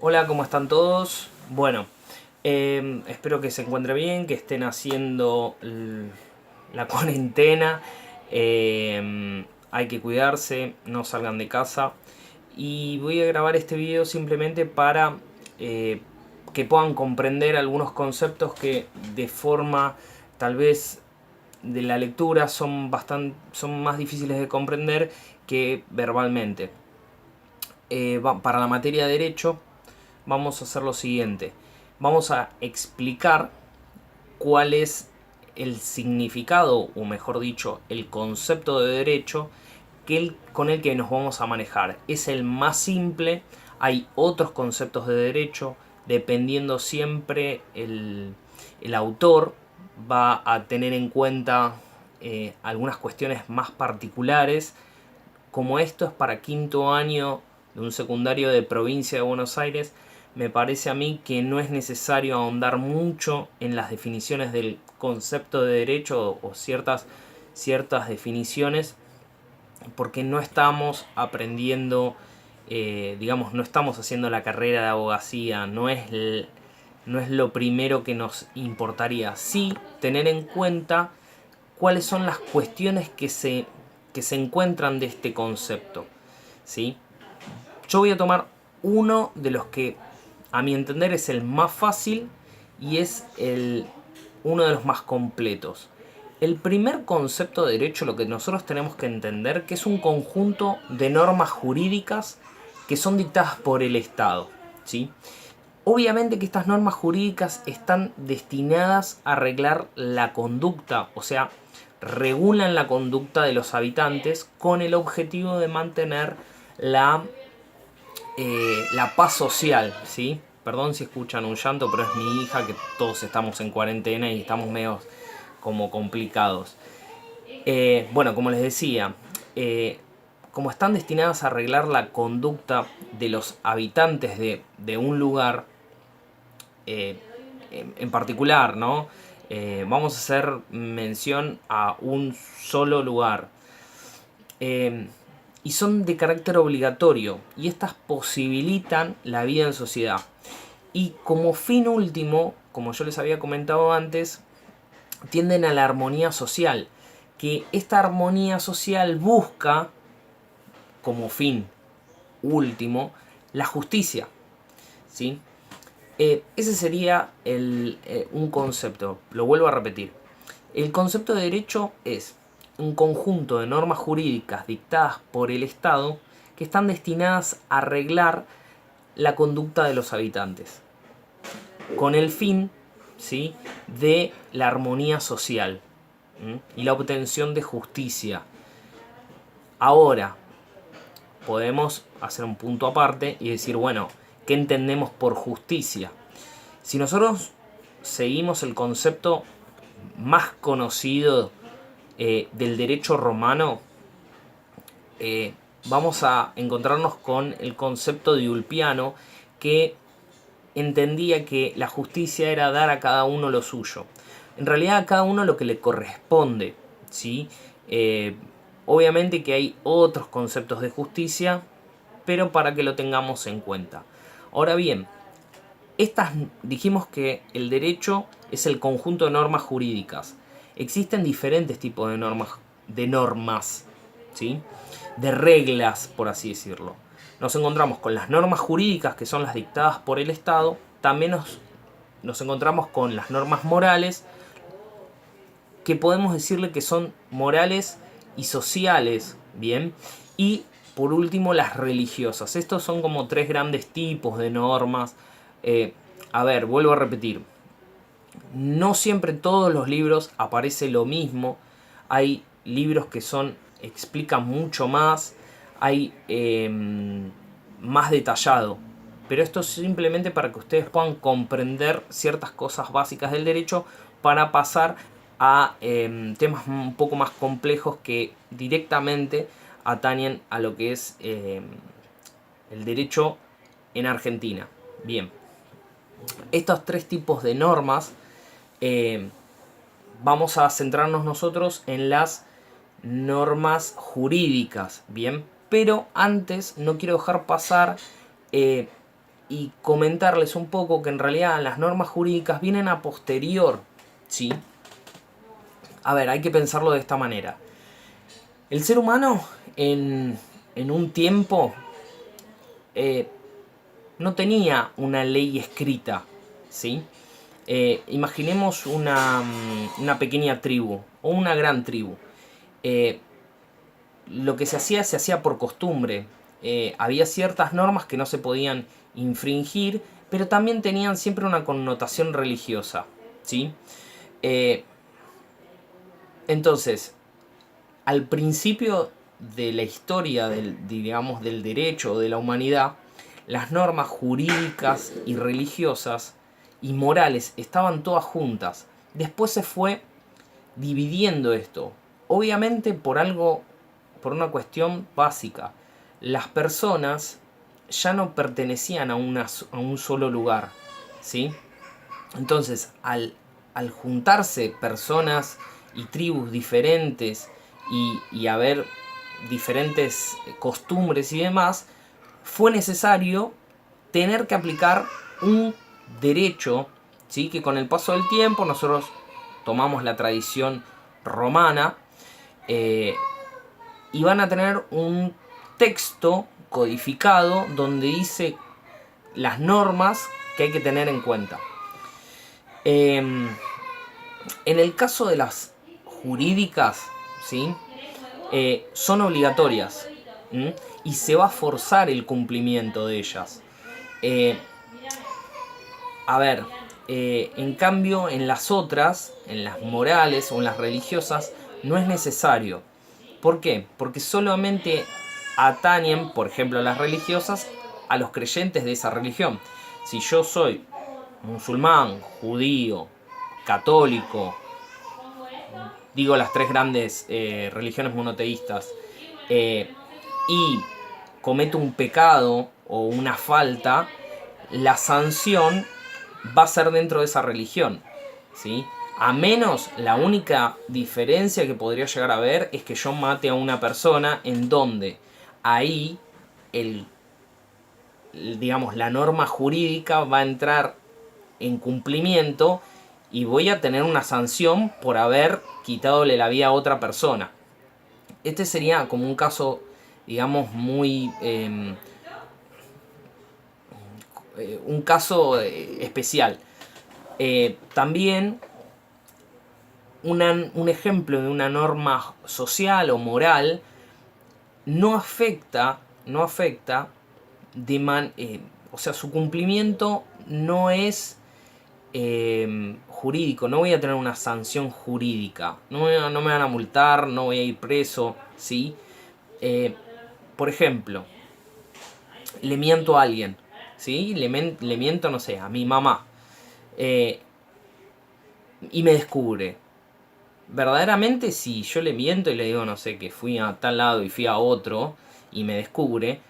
Hola, ¿cómo están todos? Bueno, espero que se encuentren bien, que estén haciendo la cuarentena. Hay que cuidarse, no salgan de casa. Y voy a grabar este video simplemente para eh, que puedan comprender algunos conceptos que de forma tal vez de la lectura son más difíciles de comprender que verbalmente. Para la materia de derecho vamos a hacer lo siguiente. Vamos a explicar cuál es el significado, o mejor dicho, el concepto de derecho con el que nos vamos a manejar. Es el más simple, hay otros conceptos de derecho, dependiendo siempre el autor va a tener en cuenta algunas cuestiones más particulares. Como esto es para quinto año de un secundario de provincia de Buenos Aires, me parece a mí que no es necesario ahondar mucho en las definiciones del concepto de derecho o ciertas definiciones, porque no estamos aprendiendo, digamos, no estamos haciendo la carrera de abogacía, no es lo primero que nos importaría. Sí tener en cuenta cuáles son las cuestiones que se encuentran de este concepto. ¿Sí? Yo voy a tomar uno de los que a mi entender es el más fácil y es uno de los más completos. El primer concepto de derecho, lo que nosotros tenemos que entender, que es un conjunto de normas jurídicas que son dictadas por el Estado. ¿Sí? Obviamente que estas normas jurídicas están destinadas a arreglar la conducta, o sea, regulan la conducta de los habitantes con el objetivo de mantener la paz social, ¿sí? Perdón si escuchan un llanto, pero es mi hija, que todos estamos en cuarentena y estamos medio como complicados. Bueno, como les decía, como están destinadas a arreglar la conducta de los habitantes de un lugar, en particular, ¿no? Vamos a hacer mención a un solo lugar. Eh, y son de carácter obligatorio y estas posibilitan la vida en sociedad. Y como fin último, como yo les había comentado antes, tienden a la armonía social, que esta armonía social busca como fin último la justicia. ¿Sí? Ese sería un concepto, lo vuelvo a repetir. El concepto de derecho es un conjunto de normas jurídicas dictadas por el Estado que están destinadas a arreglar la conducta de los habitantes, con el fin, ¿sí?, de la armonía social, y la obtención de justicia. Ahora, podemos hacer un punto aparte y decir, bueno, ¿qué entendemos por justicia? Si nosotros seguimos el concepto más conocido del derecho romano, vamos a encontrarnos con el concepto de Ulpiano, que entendía que la justicia era dar a cada uno lo suyo. En realidad a cada uno lo que le corresponde, ¿sí? Obviamente que hay otros conceptos de justicia, pero para que lo tengamos en cuenta. Ahora bien, dijimos que el derecho es el conjunto de normas jurídicas. Existen diferentes tipos de normas, ¿sí?, de reglas, por así decirlo. Nos encontramos con las normas jurídicas, que son las dictadas por el Estado. También nos encontramos con las normas morales, que podemos decirle que son morales y sociales, ¿bien? Y por último, las religiosas. Estos son como tres grandes tipos de normas. A ver, vuelvo a repetir. No siempre en todos los libros aparece lo mismo. Hay libros que explican mucho más. Hay más detallado. Pero esto es simplemente para que ustedes puedan comprender ciertas cosas básicas del derecho, para pasar a temas un poco más complejos que directamente atañen a lo que es el derecho en Argentina. Bien, estos tres tipos de normas, vamos a centrarnos nosotros en las normas jurídicas, bien, pero antes no quiero dejar pasar y comentarles un poco que en realidad las normas jurídicas vienen a posterior, ¿sí? A ver, hay que pensarlo de esta manera. El ser humano en un tiempo no tenía una ley escrita, ¿sí? Imaginemos una pequeña tribu o una gran tribu. Lo que se hacía por costumbre. Había ciertas normas que no se podían infringir, pero también tenían siempre una connotación religiosa, ¿sí? Entonces, al principio de la historia digamos, del derecho o de la humanidad, las normas jurídicas y religiosas y morales estaban todas juntas. Después se fue dividiendo esto. Obviamente por una cuestión básica. Las personas ya no pertenecían a un solo lugar, ¿sí? Entonces, al juntarse personas y tribus diferentes y haber diferentes costumbres y demás, fue necesario tener que aplicar un derecho, ¿sí? Que con el paso del tiempo nosotros tomamos la tradición romana y van a tener un texto codificado donde dice las normas que hay que tener en cuenta. En el caso de las jurídicas, ¿sí? Son obligatorias, ¿m? Y se va a forzar el cumplimiento de ellas. En cambio, en las otras, en las morales o en las religiosas, no es necesario. ¿Por qué? Porque solamente atañen, por ejemplo, las religiosas, a los creyentes de esa religión. Si yo soy musulmán, judío, católico, digo las tres grandes religiones monoteístas, y cometo un pecado o una falta, la sanción va a ser dentro de esa religión, ¿sí? A menos, la única diferencia que podría llegar a haber es que yo mate a una persona en donde ahí digamos, la norma jurídica va a entrar en cumplimiento y voy a tener una sanción por haber quitadole la vida a otra persona. Este sería como un caso, digamos, muy... un caso especial. También un ejemplo de una norma social o moral no afecta o sea, su cumplimiento no es jurídico, no voy a tener una sanción jurídica, no me van a multar, no voy a ir preso, ¿sí? Por ejemplo, le miento a alguien, ¿sí? Le miento, no sé, a mi mamá, y me descubre. Verdaderamente, si yo le miento y le digo, no sé, que fui a tal lado y fui a otro y me descubre,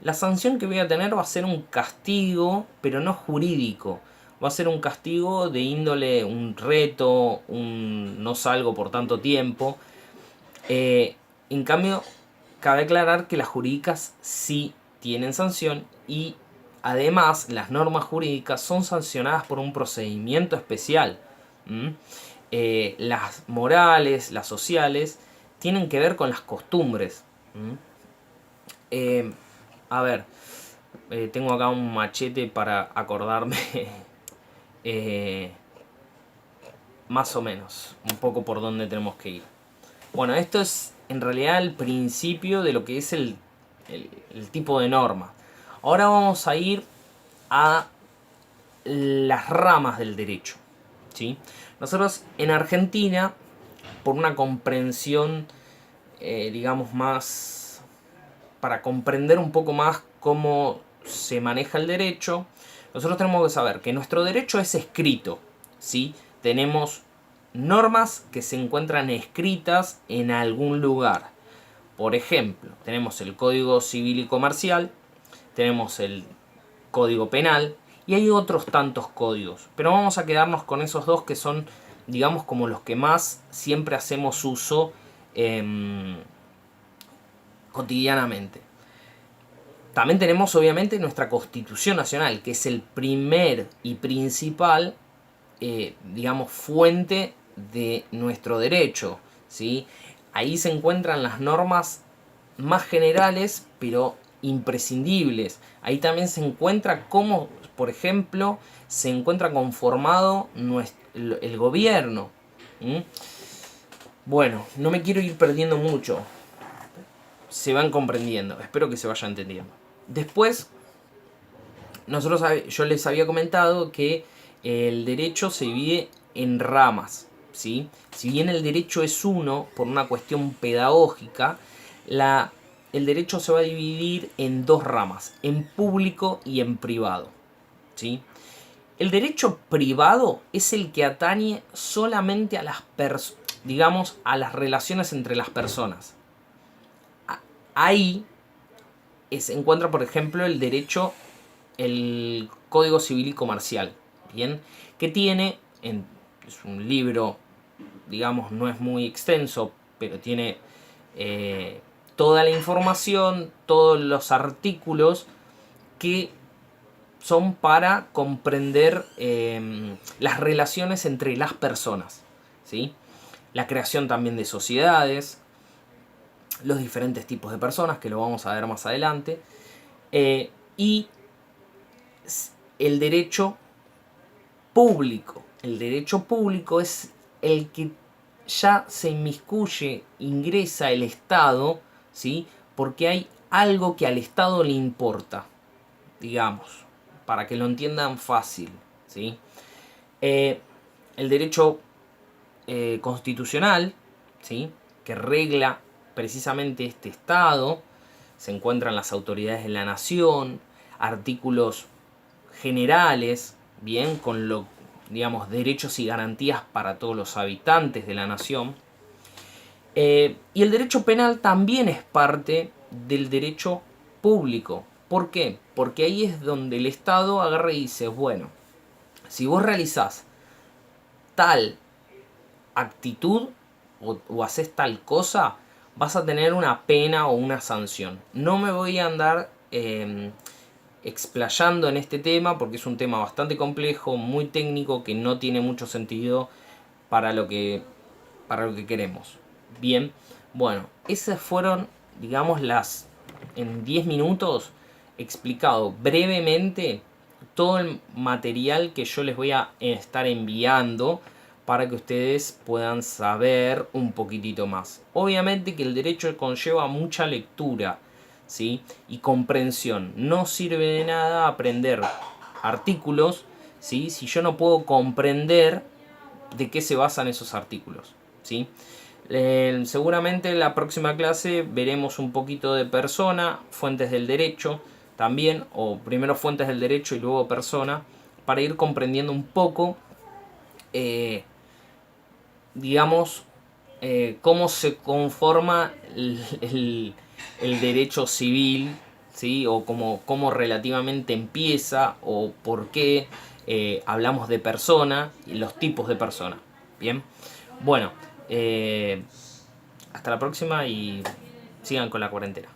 la sanción que voy a tener va a ser un castigo, pero no jurídico. Va a ser un castigo de índole, un reto, no salgo por tanto tiempo. En cambio, cabe aclarar que las jurídicas sí tienen sanción y además las normas jurídicas son sancionadas por un procedimiento especial. Las morales, las sociales, tienen que ver con las costumbres. Tengo acá un machete para acordarme más o menos un poco por dónde tenemos que ir. Bueno, esto es en realidad el principio de lo que es el tipo de norma. Ahora vamos a ir a las ramas del derecho, ¿sí? Nosotros en Argentina, por una comprensión, digamos, más para comprender un poco más cómo se maneja el derecho, nosotros tenemos que saber que nuestro derecho es escrito, ¿sí? Tenemos normas que se encuentran escritas en algún lugar. Por ejemplo, tenemos el Código Civil y Comercial, tenemos el Código Penal y hay otros tantos códigos. Pero vamos a quedarnos con esos dos que son, digamos, como los que más siempre hacemos uso cotidianamente. También tenemos obviamente nuestra Constitución Nacional, que es el primer y principal, digamos, fuente de nuestro derecho, ¿sí? Ahí se encuentran las normas más generales, pero imprescindibles. Ahí también se encuentra cómo, por ejemplo, se encuentra conformado el gobierno. ¿Mm? Bueno, no me quiero ir perdiendo mucho. Se van comprendiendo. Espero que se vaya entendiendo. Después, yo les había comentado que el derecho se divide en ramas, ¿sí? Si bien el derecho es uno, por una cuestión pedagógica, el derecho se va a dividir en dos ramas, en público y en privado, ¿sí? El derecho privado es el que atañe solamente a digamos, a las relaciones entre las personas. Ahí se encuentra, por ejemplo, el Código Civil y Comercial, ¿bien? Que es un libro, digamos, no es muy extenso, pero tiene toda la información, todos los artículos que son para comprender las relaciones entre las personas, ¿sí? La creación también de sociedades, los diferentes tipos de personas, que lo vamos a ver más adelante, y el derecho público. El derecho público es el que ya se inmiscuye, ingresa el Estado, ¿sí? Porque hay algo que al Estado le importa, digamos, para que lo entiendan fácil, ¿sí? El derecho constitucional, ¿sí? Que regla precisamente este Estado, se encuentran las autoridades de la nación, artículos generales, bien, con digamos, derechos y garantías para todos los habitantes de la nación. Y el derecho penal también es parte del derecho público. ¿Por qué? Porque ahí es donde el Estado agarra y dice, bueno, si vos realizás tal actitud o haces tal cosa, vas a tener una pena o una sanción. No me voy a andar explayando en este tema porque es un tema bastante complejo, muy técnico, que no tiene mucho sentido para lo que queremos. Bien, bueno, esas fueron, digamos, en 10 minutos explicado brevemente todo el material que yo les voy a estar enviando para que ustedes puedan saber un poquitito más. Obviamente que el derecho conlleva mucha lectura, ¿sí? Y comprensión. No sirve de nada aprender artículos, ¿sí? Si yo no puedo comprender de qué se basan esos artículos, ¿sí? Seguramente en la próxima clase veremos un poquito de persona, fuentes del derecho también, o primero fuentes del derecho y luego persona, para ir comprendiendo un poco, digamos, cómo se conforma el derecho civil, ¿sí? O cómo relativamente empieza o por qué hablamos de persona y los tipos de persona. Bien, bueno, hasta la próxima y sigan con la cuarentena.